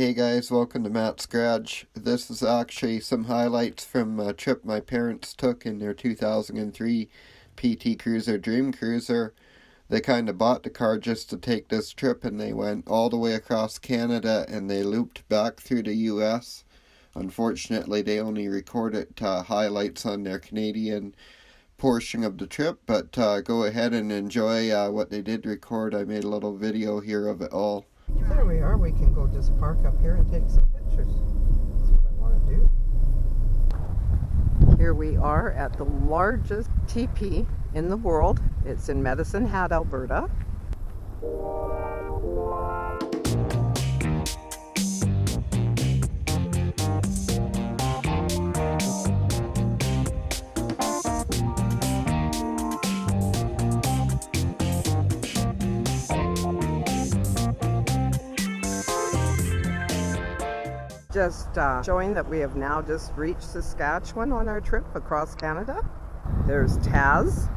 Hey guys, welcome to Matt's Garage. This is actually some highlights from a trip my parents took in their 2003 PT Cruiser Dream Cruiser. They kind of bought the car just to take this trip, and they went all the way across Canada and they looped back through the US. Unfortunately, they only recorded highlights on their Canadian portion of the trip, but go ahead and enjoy what they did record. I made a little video here of it all. There we are. We can go just park up here and take some pictures. That's what I want to do. Here we are at the largest teepee in the world. It's in Medicine Hat, Alberta. Just showing that we have now just reached Saskatchewan on our trip across Canada. There's Taz.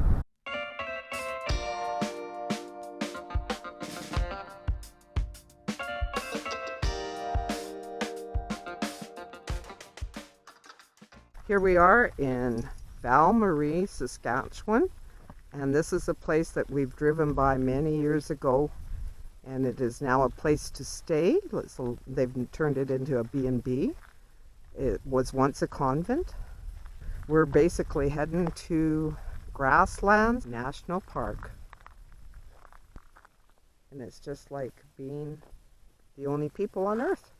Here we are in Val-Marie, Saskatchewan, and this is a place that we've driven by many years ago. And it is now a place to stay. So they've turned it into a B&B. It was once a convent. We're basically heading to Grasslands National Park. And it's just like being the only people on Earth.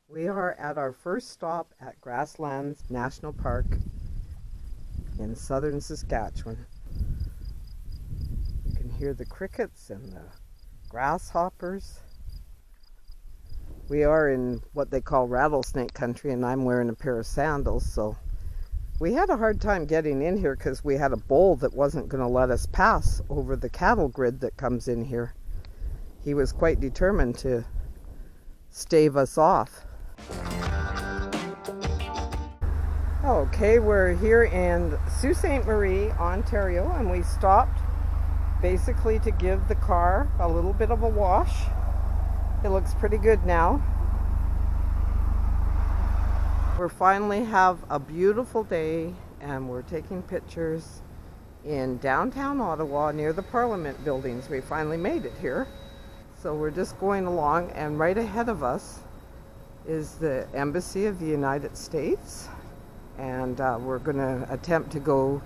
We are at our first stop at Grasslands National Park in southern Saskatchewan. You can hear the crickets and the grasshoppers. We are in what they call rattlesnake country, and I'm wearing a pair of sandals, so we had a hard time getting in here because we had a bull that wasn't going to let us pass over the cattle grid that comes in here. He was quite determined to stave us off. Okay, we're here in Sault Ste. Marie, Ontario, and we stopped basically to give the car a little bit of a wash. It looks pretty good now. We finally have a beautiful day, and we're taking pictures in downtown Ottawa near the Parliament buildings. We finally made it here. So we're just going along, and right ahead of us is the Embassy of the United States, and we're going to attempt to go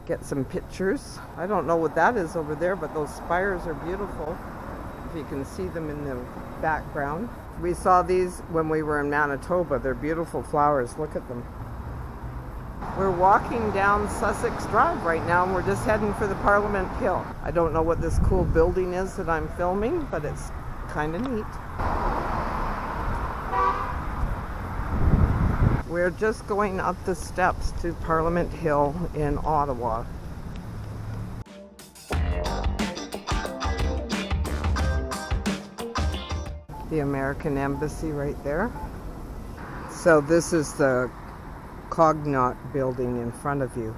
get some pictures. I don't know what that is over there, but those spires are beautiful, if you can see them in the background. We saw these when we were in Manitoba. They're beautiful flowers. Look at them. We're walking down Sussex Drive right now, and we're just heading for the Parliament Hill. I don't know what this cool building is that I'm filming, but it's kind of neat. We're just going up the steps to Parliament Hill in Ottawa. The American Embassy right there. So this is the Cognot building in front of you.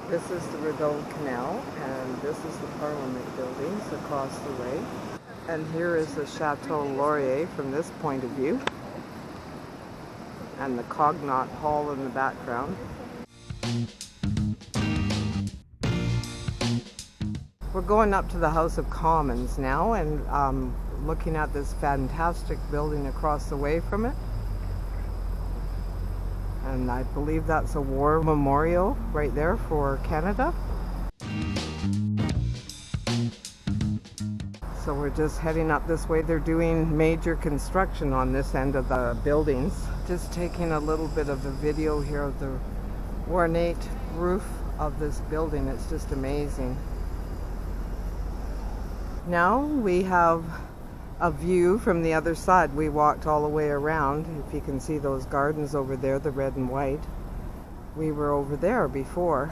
This is the Rideau Canal, and this is the Parliament buildings across the way. And here is the Chateau Laurier from this point of view, and the Cognot Hall in the background. We're going up to the House of Commons now, and looking at this fantastic building across the way from it. And I believe that's a war memorial right there for Canada. So we're just heading up this way. They're doing major construction on this end of the buildings. Just taking a little bit of a video here of the ornate roof of this building. It's just amazing. Now we have a view from the other side. We walked all the way around. If you can see those gardens over there, the red and white. We were over there before.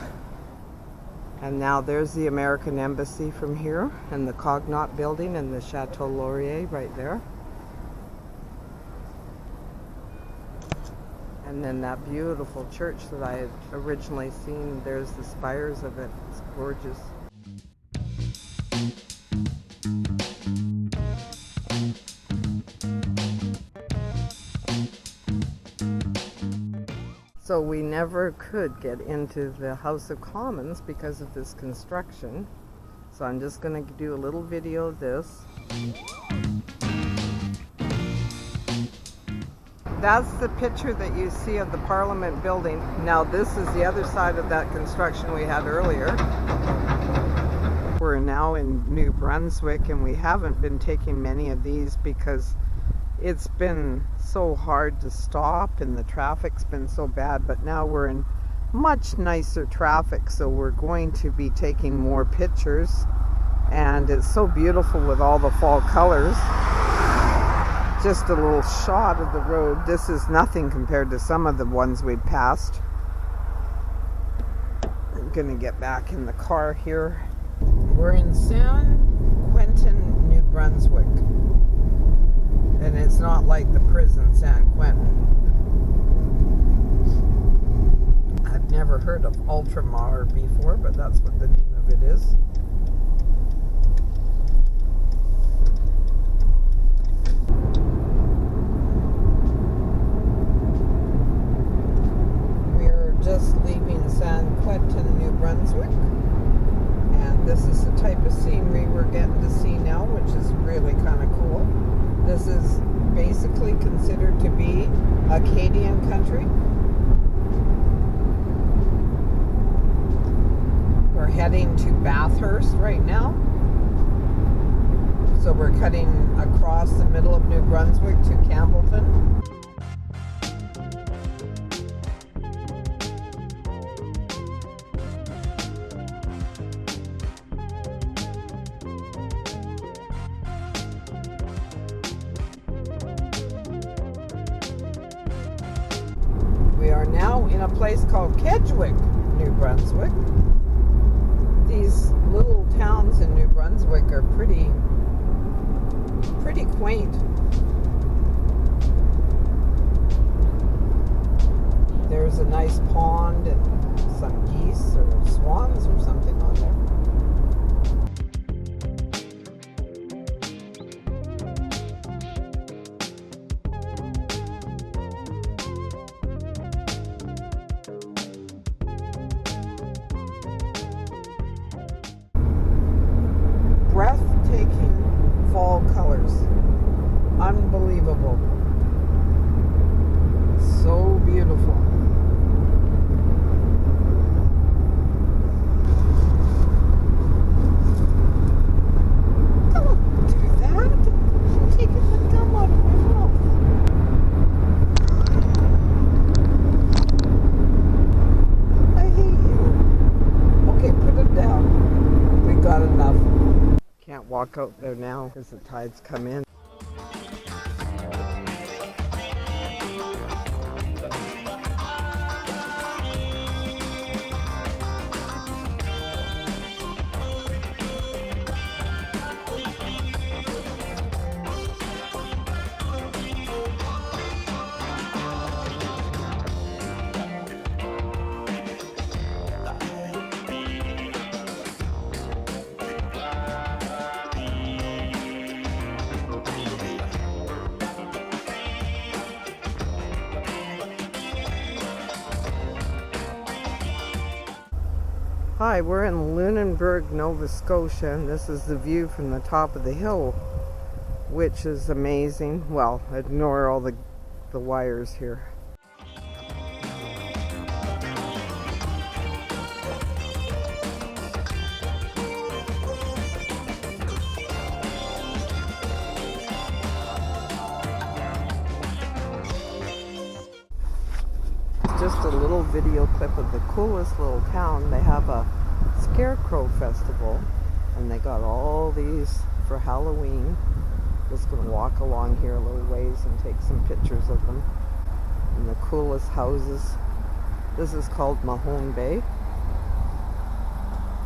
And now there's the American Embassy from here, and the Cognot building and the Chateau Laurier right there. And then that beautiful church that I had originally seen, there's the spires of it. It's gorgeous. So we never could get into the House of Commons because of this construction. So I'm just going to do a little video of this. That's the picture that you see of the Parliament building. Now this is the other side of that construction we had earlier. We're now in New Brunswick and we haven't been taking many of these because it's been so hard to stop and the traffic's been so bad, but now we're in much nicer traffic, so we're going to be taking more pictures, and it's so beautiful with all the fall colors. Just a little shot of the road. This is nothing compared to some of the ones we'd passed. I'm gonna get back in the car here. We're in San Quentin, New Brunswick. And it's not like the prison San Quentin. I've never heard of Ultramar before, but that's what the name of it is. We're just leaving San Quentin, New Brunswick. And this is the type of scenery we're getting to see now, which is really kind of cool. This is basically considered to be Acadian country. We're heading to Bathurst right now. So we're cutting across the middle of New Brunswick to Campbellton. We are now in a place called Kedgwick, New Brunswick. These little towns in New Brunswick are pretty quaint. There's a nice pond and some geese or swans or something on there. Breathtaking fall colors. Unbelievable. So beautiful. Don't do that. I'm taking the gum out of my mouth. I hate you. Okay, put it down. We got enough. Can't walk out there now because the tides come in. Hi, we're in Lunenburg, Nova Scotia, and this is the view from the top of the hill, which is amazing. Well, ignore all the wires here. Just a little video clip of the coolest little town. They have a scarecrow festival and they got all these for Halloween. Just gonna walk along here a little ways and take some pictures of them. And the coolest houses. This is called Mahone Bay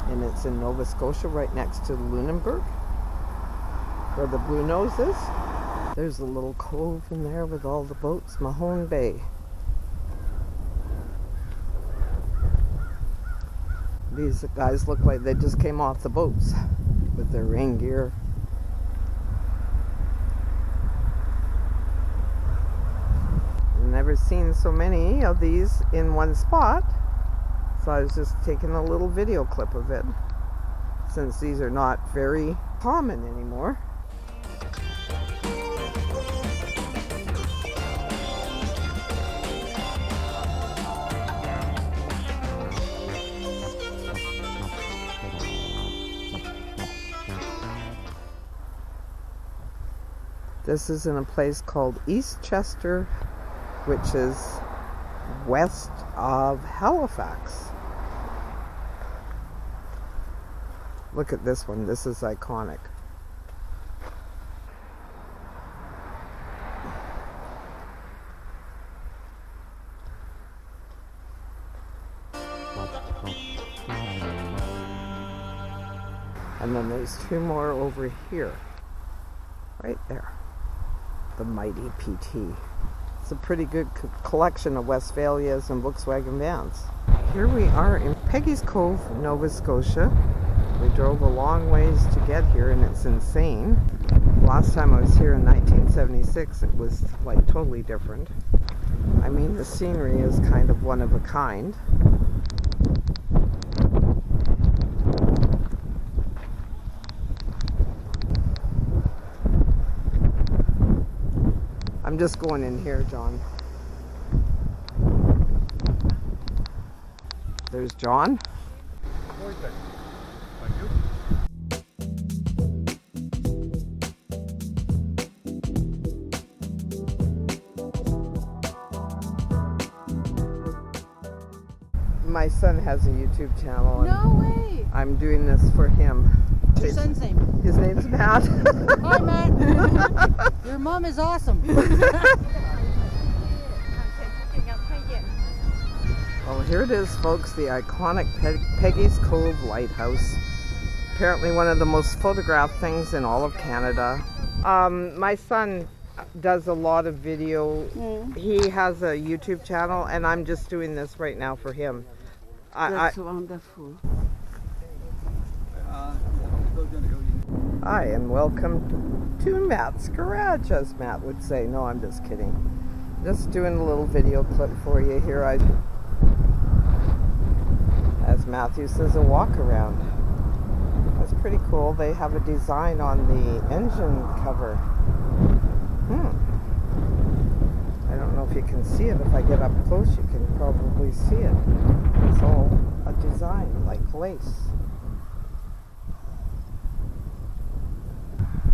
and it's in Nova Scotia, right next to Lunenburg, where the Blue Nose is. There's a little cove in there with all the boats. Mahone Bay. These guys look like they just came off the boats with their rain gear. Never seen so many of these in one spot, so I was just taking a little video clip of it, since these are not very common anymore. This is in a place called East Chester, which is west of Halifax. Look at this one. This is iconic. And then there's two more over here. Right there. The Mighty PT. It's a pretty good collection of Westphalias and Volkswagen vans. Here we are in Peggy's Cove, Nova Scotia. We drove a long ways to get here and it's insane. Last time I was here in 1976 it was like totally different. I mean, the scenery is kind of one of a kind. I'm just going in here, John. There's John. My son has a YouTube channel. No way! I'm doing this for him. What's your son's name? His name's Matt. Hi, Matt. Your mom is awesome. Well, here it is, folks, the iconic Peggy's Cove Lighthouse. Apparently one of the most photographed things in all of Canada. My son does a lot of video. He has a YouTube channel, and I'm just doing this right now for him. That's wonderful. Hi, and welcome to Matt's Garage, as Matt would say. No, I'm just kidding. Just doing a little video clip for you here. As Matthew says, a walk around. That's pretty cool. They have a design on the engine cover. I don't know if you can see it. If I get up close, you can probably see it. It's all a design like lace.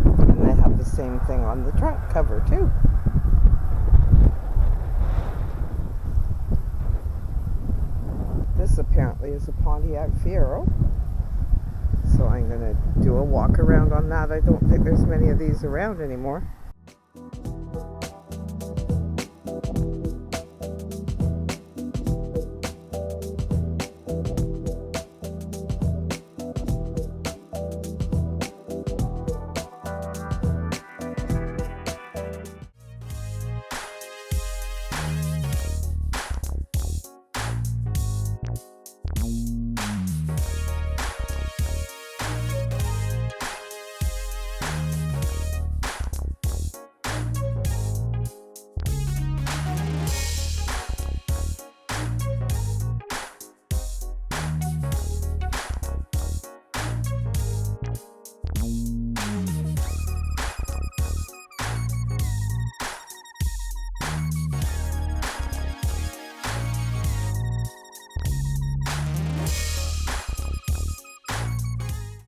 And they have the same thing on the truck cover too. This apparently is a Pontiac Fiero. So I'm going to do a walk around on that. I don't think there's many of these around anymore.